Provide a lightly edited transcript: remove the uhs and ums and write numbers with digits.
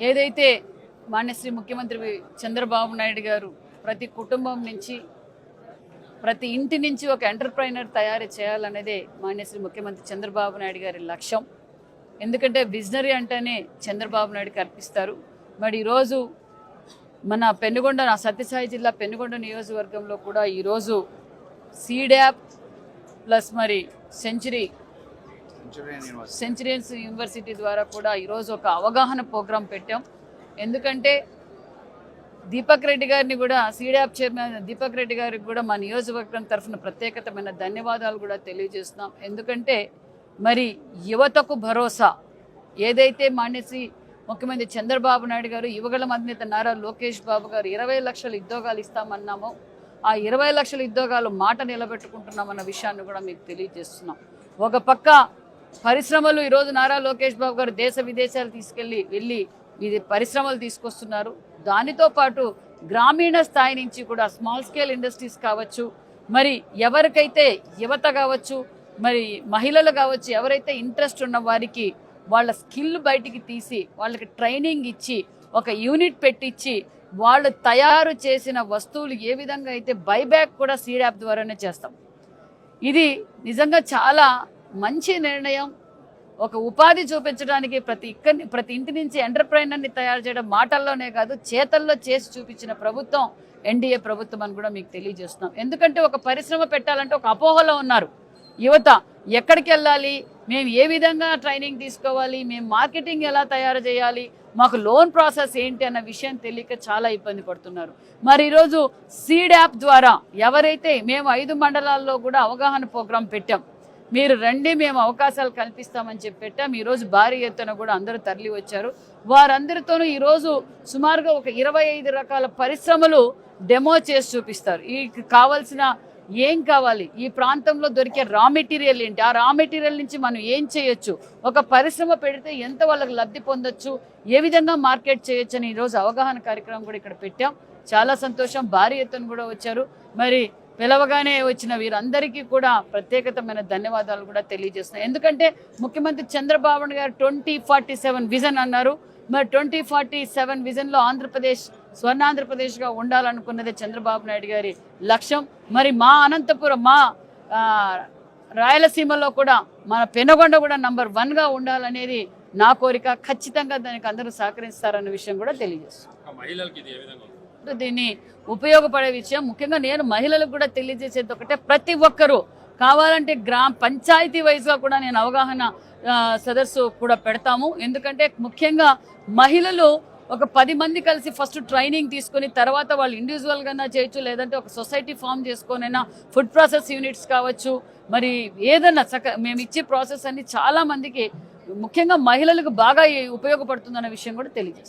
ఏదైతే మాన్యశ్రీ ముఖ్యమంత్రి చంద్రబాబు నాయుడు గారు ప్రతి కుటుంబం నుంచి ప్రతి ఇంటి నుంచి ఒక ఎంటర్ప్రైనర్ తయారు చేయాలనేదే మాన్యశ్రీ ముఖ్యమంత్రి చంద్రబాబు నాయుడు గారి లక్ష్యం. ఎందుకంటే విజనరీ అంటేనే చంద్రబాబు నాయుడుకి అర్పిస్తారు. మరి ఈరోజు మన పెనుగొండ సత్యసాయి జిల్లా పెనుగొండ నియోజకవర్గంలో కూడా ఈరోజు సీడ్యాప్ ప్లస్ మరి సెంచురియన్స్ యూనివర్సిటీ ద్వారా కూడా ఈరోజు ఒక అవగాహన ప్రోగ్రాం పెట్టాం. ఎందుకంటే దీపక్ రెడ్డి గారిని కూడా సీడ్యాప్ చైర్మన్ దీపక్ రెడ్డి గారికి కూడా మా నియోజకవర్గం తరఫున ప్రత్యేకమైన ధన్యవాదాలు కూడా తెలియజేస్తున్నాం. ఎందుకంటే మరి యువతకు భరోసా ఏదైతే మాన్యశ్రీ ముఖ్యమంత్రి చంద్రబాబు నాయుడు గారు యువగళ అధినేత నారా లోకేష్ బాబు గారు 20 లక్షల ఉద్యోగాలు ఇస్తామన్నామో ఆ 20 లక్షల ఉద్యోగాలు మాట నిలబెట్టుకుంటున్నామన్న విషయాన్ని కూడా మీకు తెలియజేస్తున్నాం. ఒక పక్క పరిశ్రమలు ఈరోజు నారా లోకేష్ బాబు గారు దేశ విదేశాలు వెళ్ళి ఇది పరిశ్రమలు తీసుకొస్తున్నారు. దానితో పాటు గ్రామీణ స్థాయి నుంచి కూడా స్మాల్ స్కేల్ ఇండస్ట్రీస్ కావచ్చు, మరి ఎవరికైతే యువత కావచ్చు, మరి మహిళలు కావచ్చు, ఎవరైతే ఇంట్రెస్ట్ ఉన్న వారికి వాళ్ళ స్కిల్ బయటికి తీసి వాళ్ళకి ట్రైనింగ్ ఇచ్చి ఒక యూనిట్ పెట్టించి వాళ్ళు తయారు చేసిన వస్తువులు ఏ విధంగా అయితే బైబ్యాక్ కూడా సీడ్యాప్ ద్వారానే చేస్తాం. ఇది నిజంగా చాలా మంచి నిర్ణయం. ఒక ఉపాధి చూపించడానికి ప్రతి ఇంటి నుంచి ఎంటర్ప్రైనర్ని తయారు చేయడం మాటల్లోనే కాదు చేతల్లో చేసి చూపించిన ప్రభుత్వం ఎన్డీఏ ప్రభుత్వం అని కూడా మీకు తెలియజేస్తున్నాం. ఎందుకంటే ఒక పరిశ్రమ పెట్టాలంటే ఒక అపోహలో ఉన్నారు యువత. ఎక్కడికి వెళ్ళాలి, మేము ఏ విధంగా ట్రైనింగ్ తీసుకోవాలి, మేము మార్కెటింగ్ ఎలా తయారు చేయాలి, మాకు లోన్ ప్రాసెస్ ఏంటి అన్న విషయం తెలియక చాలా ఇబ్బంది పడుతున్నారు. మరి ఈరోజు సీడ్యాప్ ద్వారా ఎవరైతే మేము 5 మండలాల్లో కూడా అవగాహన ప్రోగ్రాం పెట్టాం, మీరు రండి మేము అవకాశాలు కల్పిస్తామని చెప్పి పెట్టాం. ఈరోజు భారీ ఎత్తున కూడా అందరూ తరలి వచ్చారు. వారందరితోనూ ఈరోజు సుమారుగా ఒక 25 రకాల పరిశ్రమలు డెమో చేసి చూపిస్తారు. ఈ కావాల్సిన ఏం కావాలి, ఈ ప్రాంతంలో దొరికే రా మెటీరియల్ ఏంటి, ఆ రా మెటీరియల్ నుంచి మనం ఏం చేయొచ్చు, ఒక పరిశ్రమ పెడితే ఎంత వాళ్ళకి లబ్ధి పొందొచ్చు, ఏ విధంగా మార్కెట్ చేయొచ్చు అని ఈరోజు అవగాహన కార్యక్రమం కూడా ఇక్కడ పెట్టాం. చాలా సంతోషం. భారీ ఎత్తున కూడా వచ్చారు. మరి పిలవగానే వచ్చిన వీరందరికీ కూడా ప్రత్యేకమైన ధన్యవాదాలు కూడా తెలియజేస్తున్నాయి. ఎందుకంటే ముఖ్యమంత్రి చంద్రబాబు నాయుడు గారు 2047 విజన్ అన్నారు. మరి 2047 విజన్లో ఆంధ్రప్రదేశ్ స్వర్ణాంధ్రప్రదేశ్గా ఉండాలనుకున్నదే చంద్రబాబు నాయుడు గారి లక్ష్యం. మరి మా అనంతపురం, మా రాయలసీమలో కూడా మన పెనుగొండ కూడా నంబర్ 1గా ఉండాలనేది నా కోరిక. ఖచ్చితంగా దానికి అందరూ సహకరిస్తారన్న విషయం కూడా తెలియజేస్తాం. దీన్ని ఉపయోగపడే విషయం ముఖ్యంగా నేను మహిళలకు కూడా తెలియజేసేది ఒకటే, ప్రతి ఒక్కరూ కావాలంటే పంచాయతీ వైజ్గా కూడా నేను అవగాహన సదస్సు కూడా పెడతాము. ఎందుకంటే ముఖ్యంగా మహిళలు ఒక 10 మంది కలిసి ఫస్ట్ ట్రైనింగ్ తీసుకొని తర్వాత వాళ్ళు ఇండివిజువల్గా చేయొచ్చు, లేదంటే ఒక సొసైటీ ఫామ్ చేసుకొనైనా ఫుడ్ ప్రాసెస్ యూనిట్స్ కావచ్చు, మరి ఏదైనా మేము ఇచ్చే ప్రాసెస్ అన్ని చాలా మందికి ముఖ్యంగా మహిళలకు బాగా ఉపయోగపడుతుందన్న విషయం కూడా తెలియజేస్తాం.